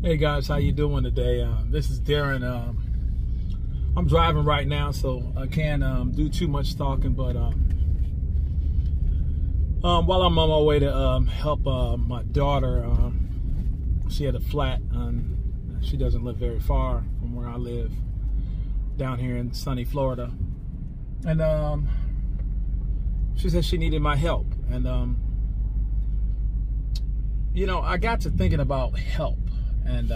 Hey guys, how you doing today? This is Darren. I'm driving right now, so I can't do too much talking. But while I'm on my way to help my daughter, she had a flat, and she doesn't live very far from where I live, down here in sunny Florida. And she said she needed my help, and you know, I got to thinking about help. And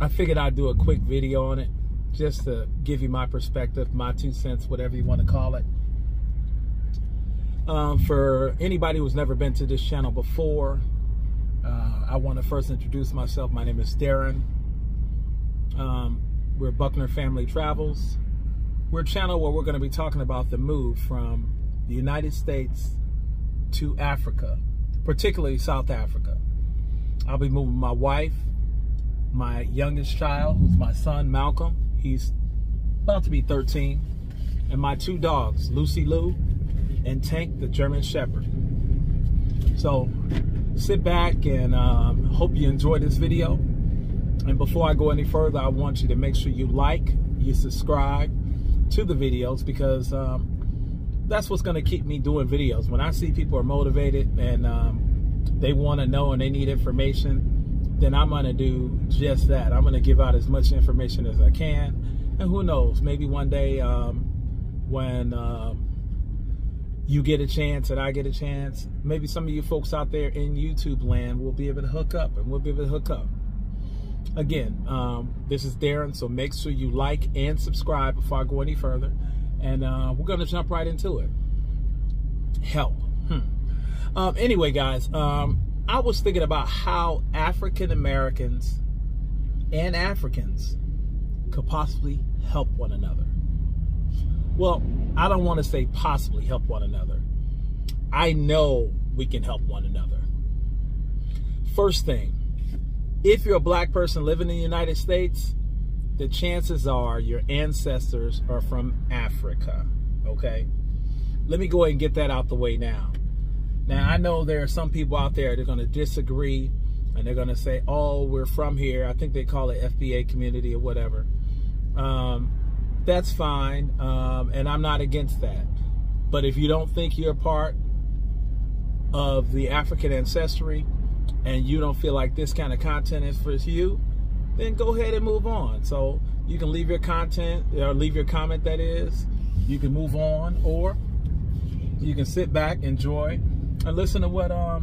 I figured I'd do a quick video on it, just to give you my perspective, my 2 cents, whatever you want to call it. For anybody who's never been to this channel before, I want to first introduce myself. My name is Darren. We're Buckner Family Travels. We're a channel where we're going to be talking about the move from the United States to Africa, particularly South Africa. I'll be moving my wife, my youngest child, who's my son, Malcolm. He's about to be 13. And my 2 dogs, Lucy Lou and Tank, the German Shepherd. So sit back and hope you enjoy this video. And before I go any further, I want you to make sure you like, you subscribe to the videos, because that's what's going to keep me doing videos. When I see people are motivated and they want to know and they need information, then I'm going to do just that. I'm going to give out as much information as I can. And who knows, maybe one day when you get a chance and I get a chance, maybe some of you folks out there in YouTube land will be able to hook up, and we'll be able to hook up. Again, this is Darren, so make sure you like and subscribe before I go any further. And we're going to jump right into it. Help. Anyway, guys, I was thinking about how African Americans and Africans could possibly help one another. Well, I don't want to say possibly help one another. I know we can help one another. First thing, if you're a black person living in the United States, the chances are your ancestors are from Africa, okay? Let me go ahead and get that out the way now. Now, I know there are some people out there that are going to disagree, and they're going to say, oh, we're from here. I think they call it FBA community or whatever. That's fine, and I'm not against that. But if you don't think you're a part of the African ancestry and you don't feel like this kind of content is for you, then go ahead and move on. So you can leave your content, or leave your comment, that is. You can move on, or you can sit back, enjoy, and listen to what I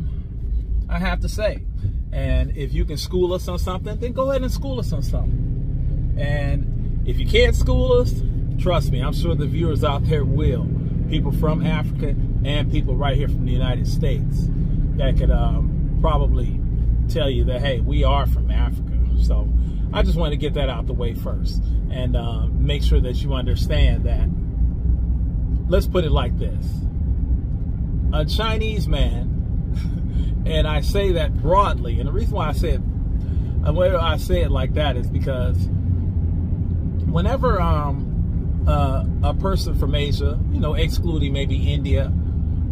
have to say. And if you can school us on something, then go ahead and school us on something. And if you can't school us, trust me, I'm sure the viewers out there will. People from Africa and people right here from the United States that could probably tell you that, hey, we are from Africa. So I just want to get that out the way first, and make sure that you understand that. Let's put it like this. A Chinese man, and I say that broadly, and the reason why I say it like that is because whenever a person from Asia, you know, excluding maybe India,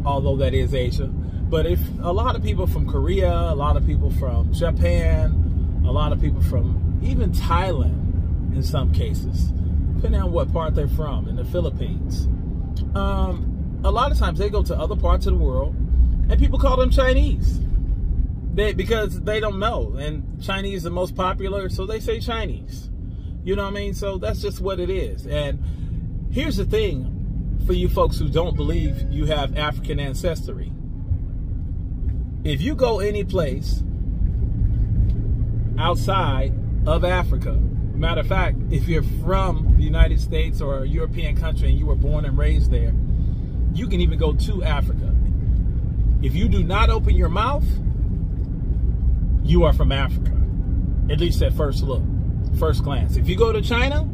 although that is Asia, but if a lot of people from Korea, a lot of people from Japan, a lot of people from even Thailand in some cases, depending on what part they're from, in the Philippines, a lot of times they go to other parts of the world and people call them Chinese. Because they don't know, and Chinese is the most popular, so they say Chinese. You know what I mean? So that's just what it is. And here's the thing for you folks who don't believe you have African ancestry. If you go any place outside of Africa, matter of fact, if you're from the United States or a European country and you were born and raised there, you can even go to Africa. If you do not open your mouth, you are from Africa, at least at first look, first glance. If you go to China,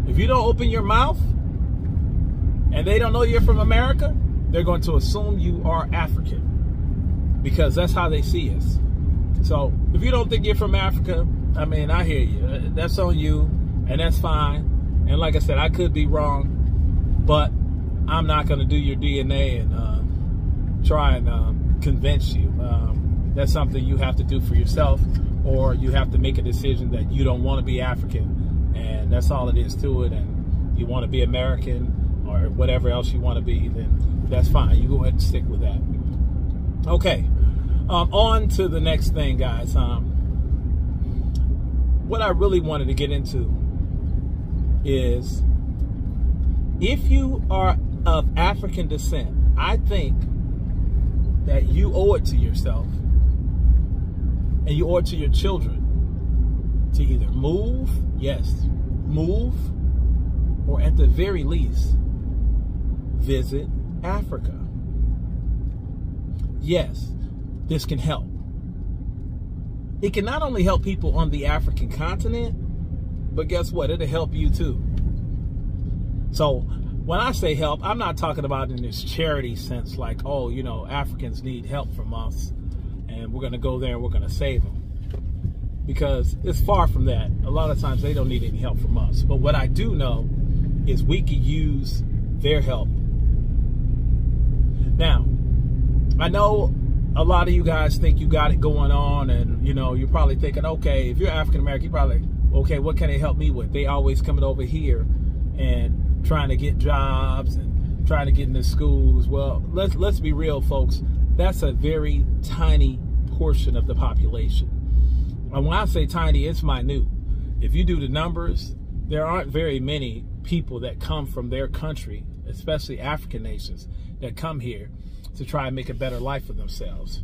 if you don't open your mouth and they don't know you're from America, they're going to assume you are African, because that's how they see us. So if you don't think you're from Africa, I mean, I hear you. That's on you, and that's fine. And like I said, I could be wrong, but I'm not going to do your DNA and try and convince you. that's something you have to do for yourself, or you have to make a decision that you don't want to be African, and that's all it is to it, and you want to be American or whatever else you want to be, then that's fine. You go ahead and stick with that. Okay, on to the next thing, guys. What I really wanted to get into is, if you are of African descent, I think that you owe it to yourself and you owe it to your children to either move, or at the very least, visit Africa. Yes, this can help. It can not only help people on the African continent, but guess what? It'll help you too. So when I say help, I'm not talking about in this charity sense, like, oh, you know, Africans need help from us and we're going to go there and we're going to save them. Because it's far from that. A lot of times they don't need any help from us. But what I do know is we could use their help. Now, I know a lot of you guys think you got it going on, and you know, you're probably thinking, okay, if you're African American, you're probably, okay, what can they help me with? They always coming over here and trying to get jobs and trying to get into schools. Well, let's be real, folks. That's a very tiny portion of the population. And when I say tiny, it's minute. If you do the numbers, there aren't very many people that come from their country, especially African nations, that come here to try and make a better life for themselves.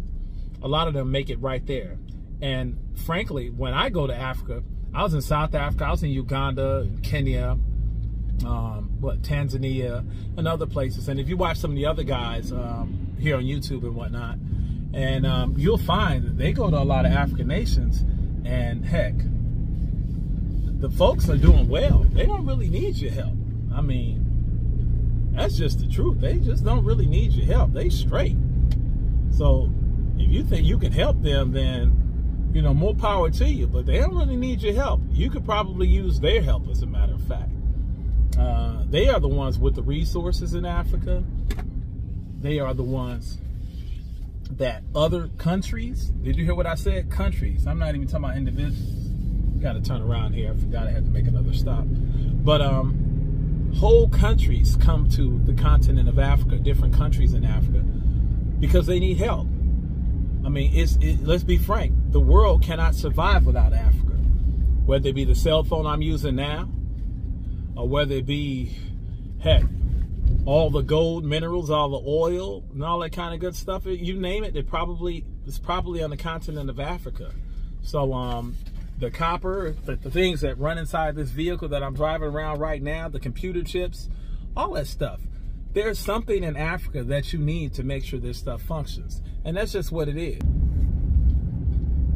A lot of them make it right there. And frankly, when I go to Africa, I was in South Africa, I was in Uganda, and Kenya, Tanzania, and other places. And if you watch some of the other guys here on YouTube and whatnot, and you'll find that they go to a lot of African nations, and heck, the folks are doing well. They don't really need your help. I mean, that's just the truth. They just don't really need your help. They straight. So if you think you can help them, then, you know, more power to you. But they don't really need your help. You could probably use their help, as a matter of fact. They are the ones with the resources in Africa. They are the ones that other countries, did you hear what I said? Countries. I'm not even talking about individuals. Got to turn around here. I forgot I had to make another stop. But whole countries come to the continent of Africa, different countries in Africa, because they need help. I mean, let's be frank. The world cannot survive without Africa. Whether it be the cell phone I'm using now, or whether it be, heck, all the gold, minerals, all the oil, and all that kind of good stuff, you name it, it's probably on the continent of Africa. So the copper, the things that run inside this vehicle that I'm driving around right now, the computer chips, all that stuff. There's something in Africa that you need to make sure this stuff functions. And that's just what it is.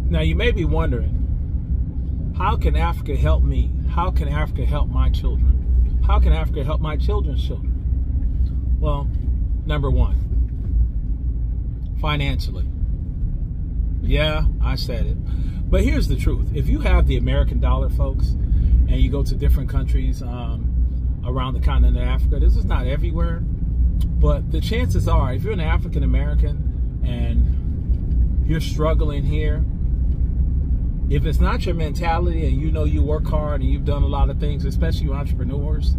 Now, you may be wondering, how can Africa help me? How can Africa help my children? How can Africa help my children's children? Well, number one, financially. Yeah, I said it. But here's the truth. If you have the American dollar, folks, and you go to different countries around the continent of Africa, this is not everywhere, but the chances are, if you're an African American and you're struggling here, if it's not your mentality and you know you work hard and you've done a lot of things, especially you entrepreneurs,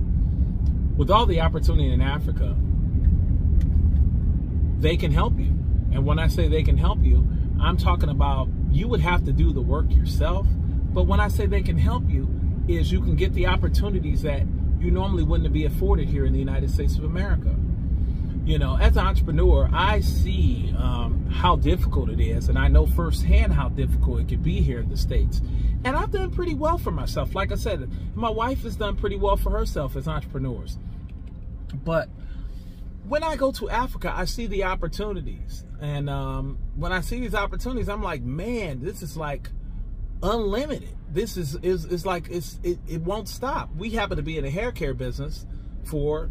with all the opportunity in Africa, they can help you. And when I say they can help you, I'm talking about you would have to do the work yourself. But when I say they can help you, is you can get the opportunities that you normally wouldn't be afforded here in the United States of America. You know, as an entrepreneur, I see how difficult it is, and I know firsthand how difficult it can be here in the States. And I've done pretty well for myself. Like I said, my wife has done pretty well for herself as entrepreneurs. But when I go to Africa, I see the opportunities. And when I see these opportunities, I'm like, man, this is like unlimited. This is like, it won't stop. We happen to be in the hair care business for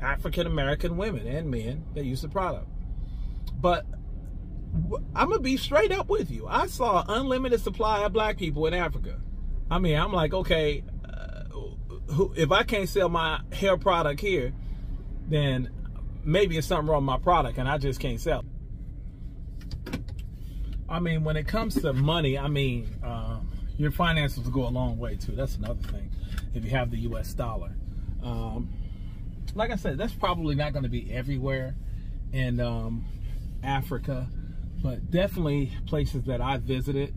African-American women and men that use the product. But I'm going to be straight up with you. I saw an unlimited supply of black people in Africa. I mean, I'm like, okay, if I can't sell my hair product here, then maybe it's something wrong with my product and I just can't sell it. I mean, when it comes to money, I mean, your finances will go a long way too. That's another thing. If you have the U.S. dollar, like I said, that's probably not going to be everywhere in Africa, but definitely places that I visited,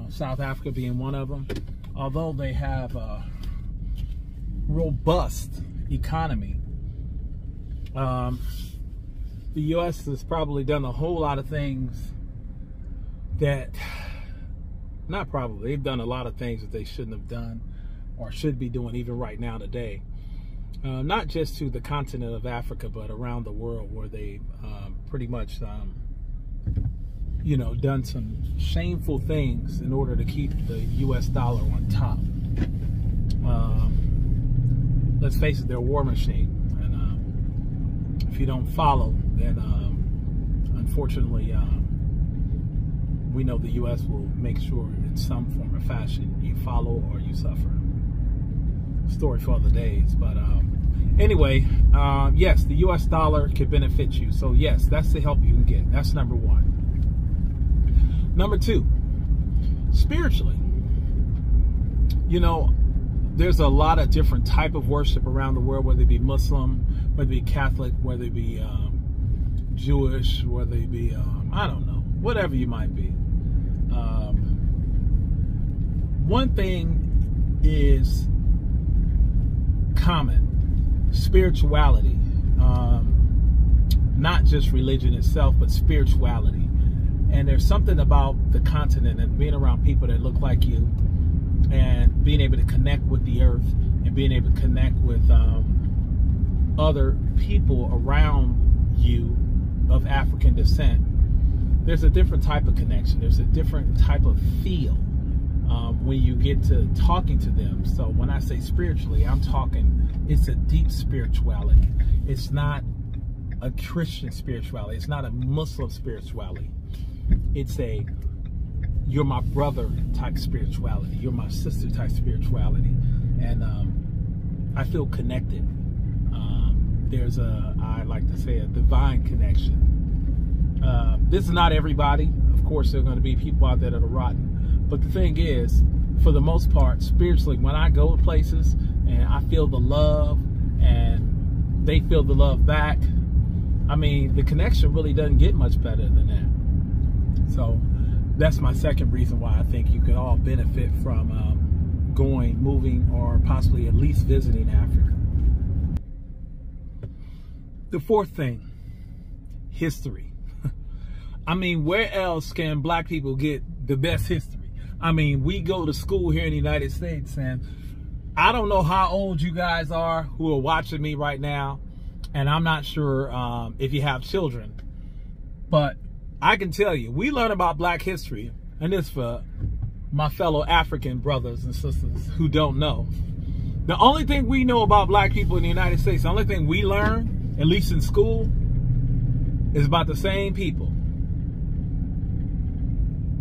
South Africa being one of them. Although they have a robust economy, the U.S. has probably done a whole lot of things that, not probably, they've done a lot of things that they shouldn't have done or should be doing even right now today. Not just to the continent of Africa, but around the world, where they pretty much, you know, done some shameful things in order to keep the U.S. dollar on top. Let's face it, they're a war machine. And if you don't follow, then unfortunately, we know the U.S. will make sure in some form or fashion you follow or you suffer. Story for other days. But anyway, yes, the U.S. dollar could benefit you. So yes, that's the help you can get. That's number one. Number two, spiritually. You know, there's a lot of different type of worship around the world, whether it be Muslim, whether it be Catholic, whether it be Jewish, whether it be, I don't know, whatever you might be. One thing is common: spirituality. Not just religion itself, but spirituality. And there's something about the continent and being around people that look like you, and being able to connect with the earth, and being able to connect with other people around you of African descent. There's a different type of connection. There's a different type of feel when you get to talking to them. So when I say spiritually, I'm talking, it's a deep spirituality. It's not a Christian spirituality. It's not a Muslim spirituality. It's a, you're my brother type spirituality. You're my sister type spirituality. And I feel connected. There's a, I like to say, a divine connection. This is not everybody. Of course, there are going to be people out there that are rotten. But the thing is, for the most part, spiritually, when I go to places and I feel the love and they feel the love back, I mean, the connection really doesn't get much better than that. So that's my second reason why I think you could all benefit from going, moving, or possibly at least visiting Africa. The fourth thing, history. I mean, where else can black people get the best history? I mean, we go to school here in the United States, and I don't know how old you guys are who are watching me right now, and I'm not sure if you have children, but I can tell you, we learn about black history, and this for my fellow African brothers and sisters who don't know. The only thing we know about black people in the United States, the only thing we learn, at least in school, is about the same people.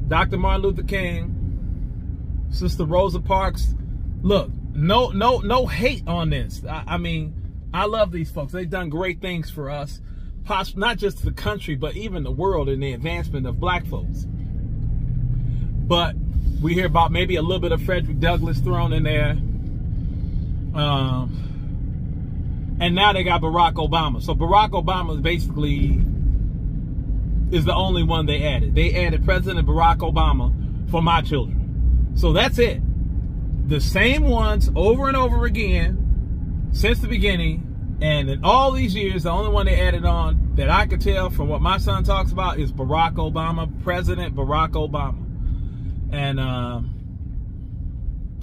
Dr. Martin Luther King, Sister Rosa Parks. Look, no hate on this. I mean, I love these folks. They've done great things for us, not just the country, but even the world in the advancement of black folks. But we hear about maybe a little bit of Frederick Douglass thrown in there. And now they got Barack Obama. So Barack Obama basically is the only one they added. They added President Barack Obama for my children. So that's it. The same ones over and over again since the beginning. And in all these years, the only one they added on that I could tell from what my son talks about is Barack Obama, President Barack Obama. And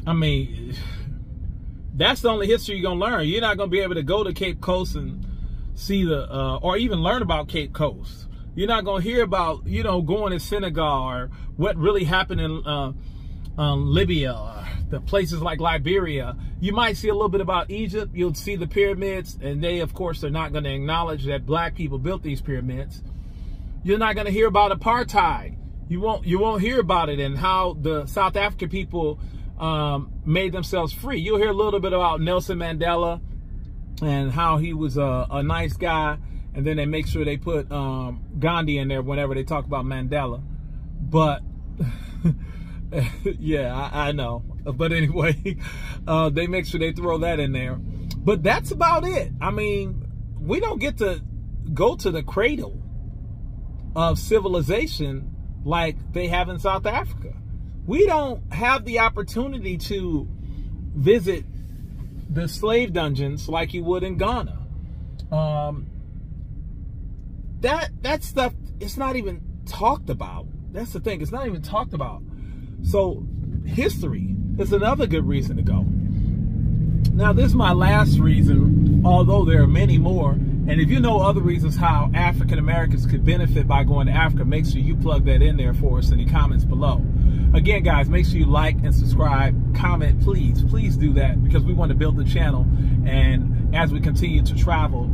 I mean, that's the only history you're going to learn. You're not going to be able to go to Cape Coast and see the, or even learn about Cape Coast. You're not going to hear about, you know, going to Senegal or what really happened in Libya, or the places like Liberia. You might see a little bit about Egypt. You'll see the pyramids, and they, of course, are not going to acknowledge that black people built these pyramids. You're not going to hear about apartheid. You won't hear about it and how the South African people made themselves free. You'll hear a little bit about Nelson Mandela and how he was a nice guy, and then they make sure they put Gandhi in there whenever they talk about Mandela. But yeah, I know. But anyway, they make sure they throw that in there. But that's about it. I mean, we don't get to go to the cradle of civilization like they have in South Africa. We don't have the opportunity to visit the slave dungeons like you would in Ghana. That stuff, it's not even talked about. That's the thing, it's not even talked about. So history is another good reason to go. Now, this is my last reason, although there are many more. And if you know other reasons how African Americans could benefit by going to Africa, make sure you plug that in there for us in the comments below. Again, guys, make sure you like and subscribe, comment, please do that, because we want to build the channel. And as we continue to travel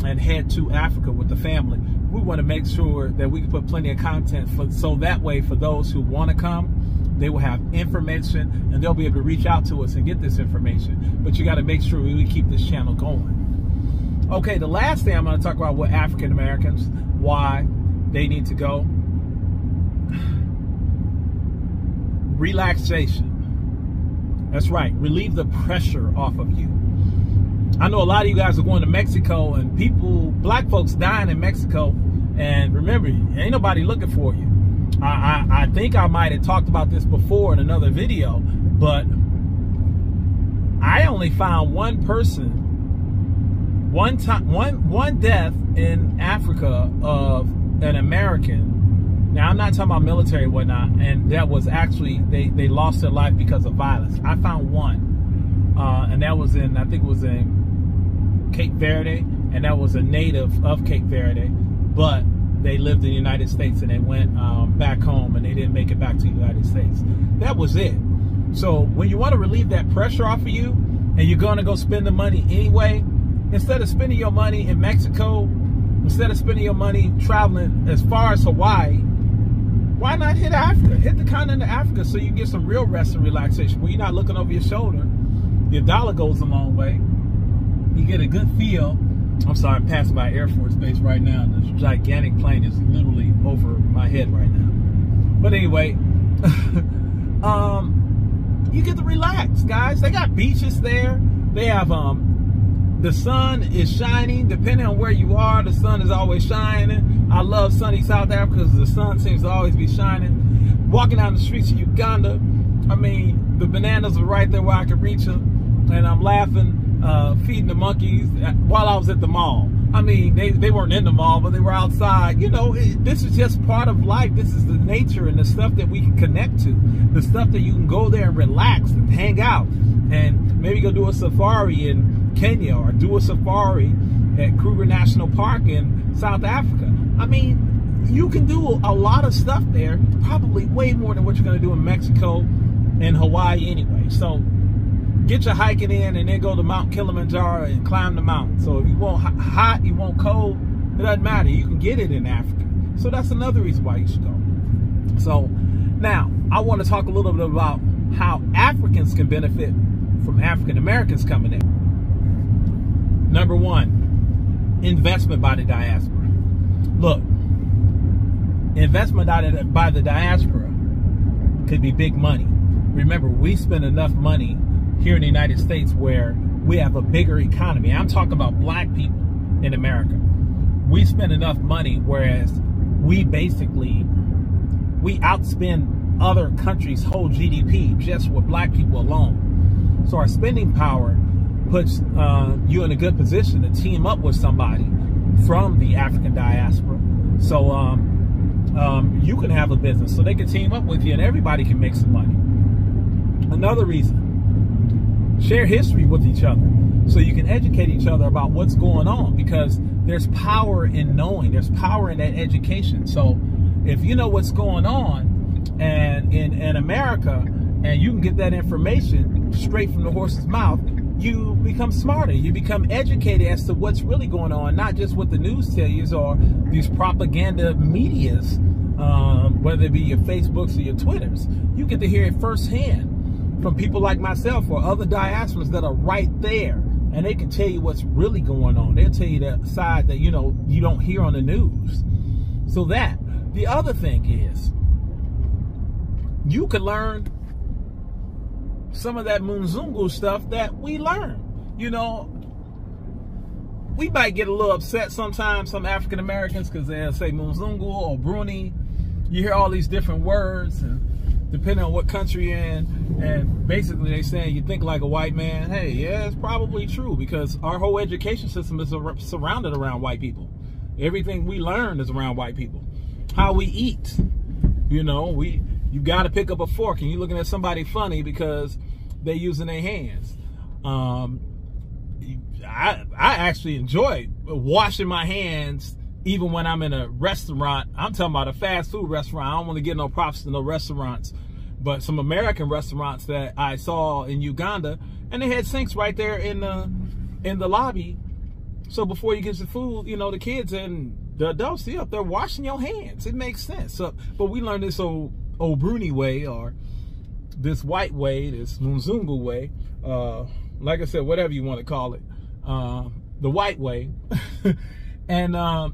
and head to Africa with the family, we want to make sure that we can put plenty of content so that way for those who want to come, they will have information and they'll be able to reach out to us and get this information. But you got to make sure we keep this channel going. Okay, the last thing I'm going to talk about with African Americans, why they need to go. Relaxation. That's right. Relieve the pressure off of you. I know a lot of you guys are going to Mexico, and black folks dying in Mexico. And remember, ain't nobody looking for you. I think I might have talked about this before in another video, but I only found one person, one death in Africa of an American. Now, I'm not talking about military and whatnot, and that was actually, they lost their life because of violence. I found one, and that was in, I think it was in Cape Verde, and that was a native of Cape Verde, but they lived in the United States and they went back home and they didn't make it back to the United States. That was it. So when you want to relieve that pressure off of you and you're going to go spend the money anyway, instead of spending your money in Mexico, instead of spending your money traveling as far as Hawaii, why not hit Africa? Hit the continent of Africa so you can get some real rest and relaxation where you're not looking over your shoulder. Your dollar goes a long way. You get a good feel. I'm sorry, I'm passing by Air Force Base right now, and this gigantic plane is literally over my head right now. But anyway, you get to relax, guys. They got beaches there. They have, the sun is shining. Depending on where you are, the sun is always shining. I love sunny South Africa because the sun seems to always be shining. Walking down the streets of Uganda, I mean, the bananas are right there where I can reach them, and I'm laughing. Feeding the monkeys while I was at the mall. I mean, they weren't in the mall, but they were outside. You know, this is just part of life. This is the nature and the stuff that we can connect to. The stuff that you can go there and relax and hang out. And maybe go do a safari in Kenya or do a safari at Kruger National Park in South Africa. I mean, you can do a lot of stuff there, probably way more than what you're going to do in Mexico and Hawaii anyway. So get your hiking in and then go to Mount Kilimanjaro and climb the mountain. So if you want hot, you want cold, it doesn't matter. You can get it in Africa. So that's another reason why you should go. So now I want to talk a little bit about how Africans can benefit from African Americans coming in. Number one, investment by the diaspora. Look, investment by the diaspora could be big money. Remember, we spend enough money here in the United States where we have a bigger economy. I'm talking about black people in America. We spend enough money, whereas we outspend other countries' whole GDP just with black people alone. So our spending power puts you in a good position to team up with somebody from the African diaspora. So you can have a business, so they can team up with you and everybody can make some money. Another reason, share history with each other so you can educate each other about what's going on, because there's power in knowing. There's power in that education. So if you know what's going on and in America and you can get that information straight from the horse's mouth, you become smarter. You become educated as to what's really going on, not just what the news tells you or these propaganda medias, whether it be your Facebooks or your Twitters. You get to hear it firsthand from people like myself or other diasporas that are right there, and they can tell you what's really going on. They'll tell you the side that, you know, you don't hear on the news. So that. the other thing is, you could learn some of that Mzungu stuff that we learn. You know, we might get a little upset sometimes, some African Americans, because they'll say Mzungu or Bruni. You hear all these different words, and depending on what country you're in, and basically they saying you think like a white man. Hey, yeah, it's probably true, because our whole education system is surrounded around white people. Everything we learn is around white people. How we eat, you know, you got to pick up a fork, and you're looking at somebody funny because they're using their hands. I actually enjoy washing my hands even when I'm in a restaurant. I'm talking about a fast food restaurant. I don't want to give no props to no restaurants, but some American restaurants that I saw in Uganda, and they had sinks right there in the lobby. So before you get your food, you know, the kids and the adults, see up there washing your hands. It makes sense. So, but we learned this old Bruni way, or this white way, this Mzungu way, like I said, whatever you want to call it, the white way. And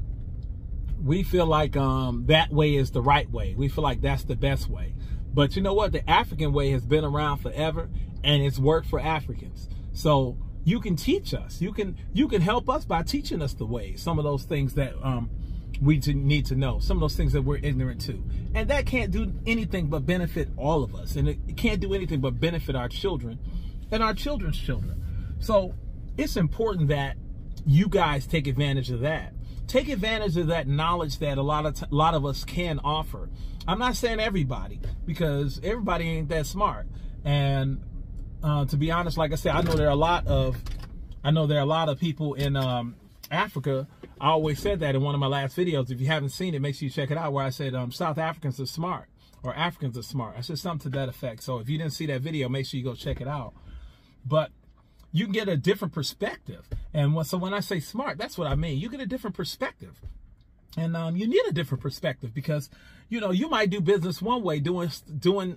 we feel like that way is the right way. We feel like that's the best way. But you know what? The African way has been around forever, and it's worked for Africans. So you can teach us. You can help us by teaching us the way. Some of those things that we need to know. Some of those things that we're ignorant to. And that can't do anything but benefit all of us. And it can't do anything but benefit our children and our children's children. So it's important that you guys take advantage of that. Take advantage of that knowledge that a lot of us can offer. I'm not saying everybody, because everybody ain't that smart. And to be honest, like I said, I know there are a lot of people in Africa. I always said that in one of my last videos. If you haven't seen it, make sure you check it out, where I said South Africans are smart, or Africans are smart. I said something to that effect. So if you didn't see that video, make sure you go check it out. But you can get a different perspective. And so when I say smart, that's what I mean. You get a different perspective. And you need a different perspective, because, you know, you might do business one way, doing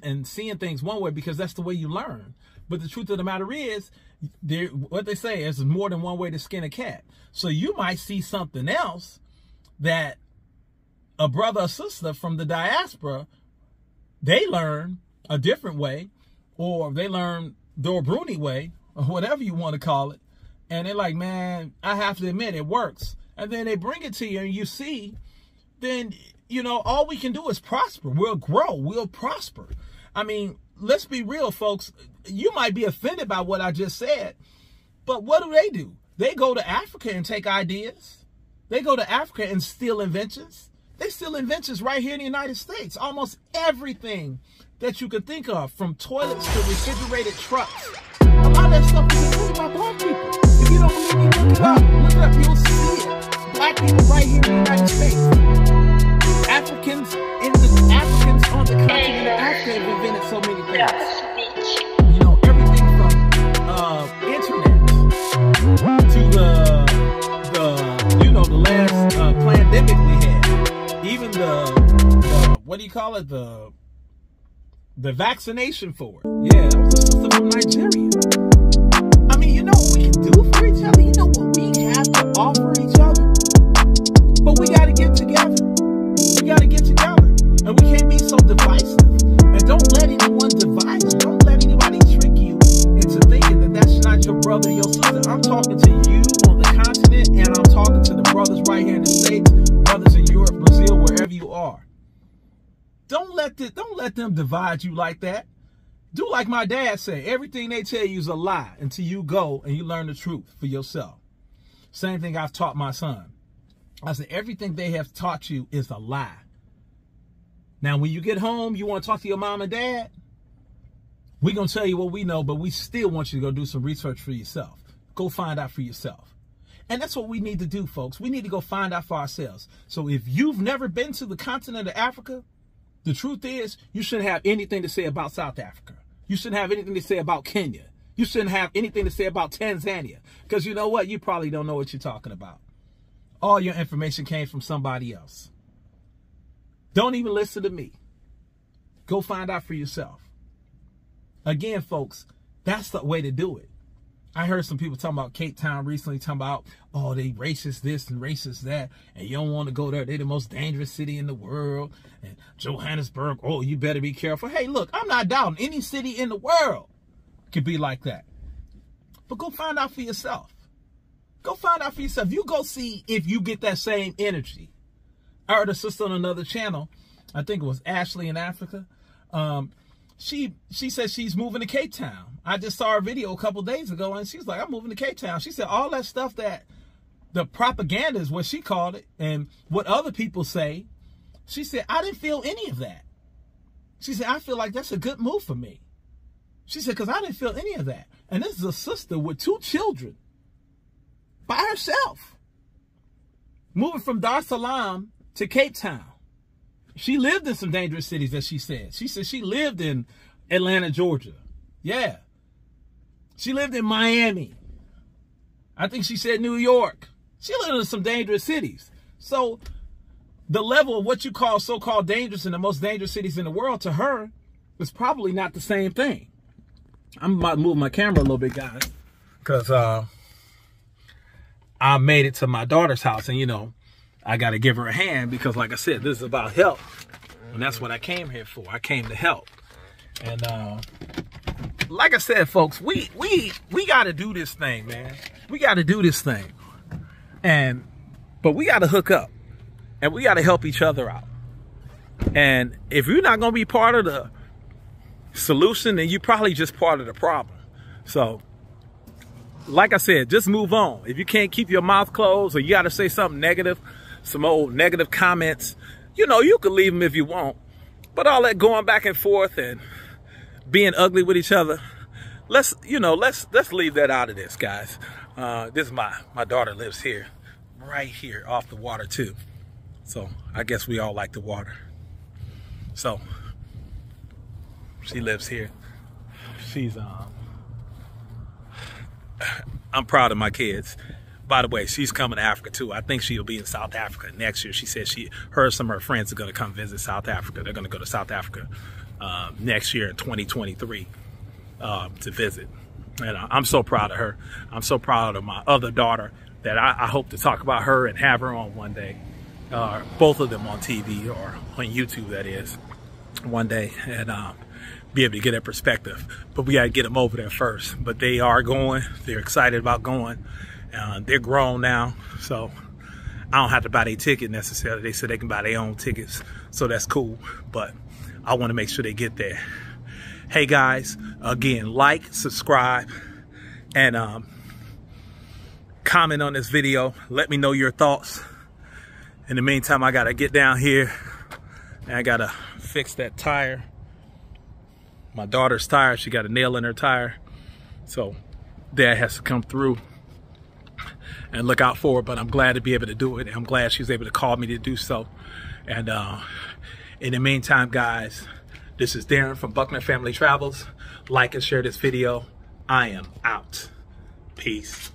and seeing things one way, because that's the way you learn. But the truth of the matter is, what they say is more than one way to skin a cat. So you might see something else that a brother or sister from the diaspora, they learn a different way, or they learn the Bruni way, or whatever you want to call it. And they're like, man, I have to admit, it works. And then they bring it to you, and you see, then, you know, all we can do is prosper. We'll grow. We'll prosper. I mean, let's be real, folks. You might be offended by what I just said, but what do? They go to Africa and take ideas. They go to Africa and steal inventions. They steal inventions right here in the United States. Almost everything that you could think of, from toilets to refrigerated trucks. A lot of that stuff is invented by black people. If you don't believe me, look it up. Look it up. You'll see it. Black people right here in the United States. Africans on the continent of Africa have invented so many things. You know, everything from internet to the last pandemic we had. Even the what do you call it? The vaccination for it. Yeah, that was a sister from Nigeria. I mean, you know what we can do for each other? You know what we have to offer each other? But we got to get together. We got to get together. And we can't be so divisive. And don't let anyone divide you. Don't let anybody trick you into thinking that that's not your brother or your sister. I'm talking to you on the continent, and I'm talking to the brothers right here in the States, brothers in Europe, Brazil, wherever you are. Don't let them divide you like that. Do like my dad said. Everything they tell you is a lie until you go and you learn the truth for yourself. Same thing I've taught my son. I said, everything they have taught you is a lie. Now, when you get home, you want to talk to your mom and dad, we're going to tell you what we know, but we still want you to go do some research for yourself. Go find out for yourself. And that's what we need to do, folks. We need to go find out for ourselves. So if you've never been to the continent of Africa, the truth is, you shouldn't have anything to say about South Africa. You shouldn't have anything to say about Kenya. You shouldn't have anything to say about Tanzania. Because you know what? You probably don't know what you're talking about. All your information came from somebody else. Don't even listen to me. Go find out for yourself. Again, folks, that's the way to do it. I heard some people talking about Cape Town recently, talking about, oh, they racist this and racist that, and you don't want to go there. They're the most dangerous city in the world. And Johannesburg, oh, you better be careful. Hey, look, I'm not doubting any city in the world could be like that. But go find out for yourself. Go find out for yourself. You go see if you get that same energy. I heard a sister on another channel, I think it was Ashley in Africa. She said she's moving to Cape Town. I just saw her video a couple days ago, and she's like, I'm moving to Cape Town. She said all that stuff that the propaganda is what she called it, and what other people say, she said, I didn't feel any of that. She said, I feel like that's a good move for me. She said, because I didn't feel any of that. And this is a sister with 2 children by herself, moving from Dar es Salaam to Cape Town. She lived in some dangerous cities, as she said. She said she lived in Atlanta, Georgia. Yeah. She lived in Miami. I think she said New York. She lived in some dangerous cities. So the level of what you call so-called dangerous in the most dangerous cities in the world to her was probably not the same thing. I'm about to move my camera a little bit, guys, because I made it to my daughter's house, and, you know, I got to give her a hand because, like I said, this is about help. And that's what I came here for. I came to help. And like I said, folks, we got to do this thing, man. We got to do this thing. But we got to hook up. And we got to help each other out. And if you're not going to be part of the solution, then you're probably just part of the problem. So, like I said, just move on. If you can't keep your mouth closed, or you got to say something negative, some old negative comments, you know, you can leave them if you want. But all that going back and forth and being ugly with each other, let's leave that out of this, guys. This is my daughter lives here, right here off the water too. So I guess we all like the water. So she lives here. She's I'm proud of my kids. By the way, she's coming to Africa too. I think she'll be in South Africa next year. She said some of her friends are going to come visit South Africa. They're going to go to South Africa next year in 2023 to visit. And I'm so proud of her. I'm so proud of my other daughter that I hope to talk about her and have her on one day. Both of them on TV or on YouTube, that is, one day, and be able to get a perspective. But we got to get them over there first. But they are going. They're excited about going. They're grown now, so I don't have to buy their ticket necessarily. They said they can buy their own tickets, so that's cool. But I want to make sure they get there. Hey guys, again, like, subscribe, and comment on this video. Let me know your thoughts. In the meantime, I gotta get down here and I gotta fix that tire. My daughter's tire, she got a nail in her tire, so Dad has to come through and look out for it. But I'm glad to be able to do it. I'm glad she was able to call me to do so. And in the meantime, guys, this is Darren from Buckner Family Travels. Like and share this video. I am out. Peace.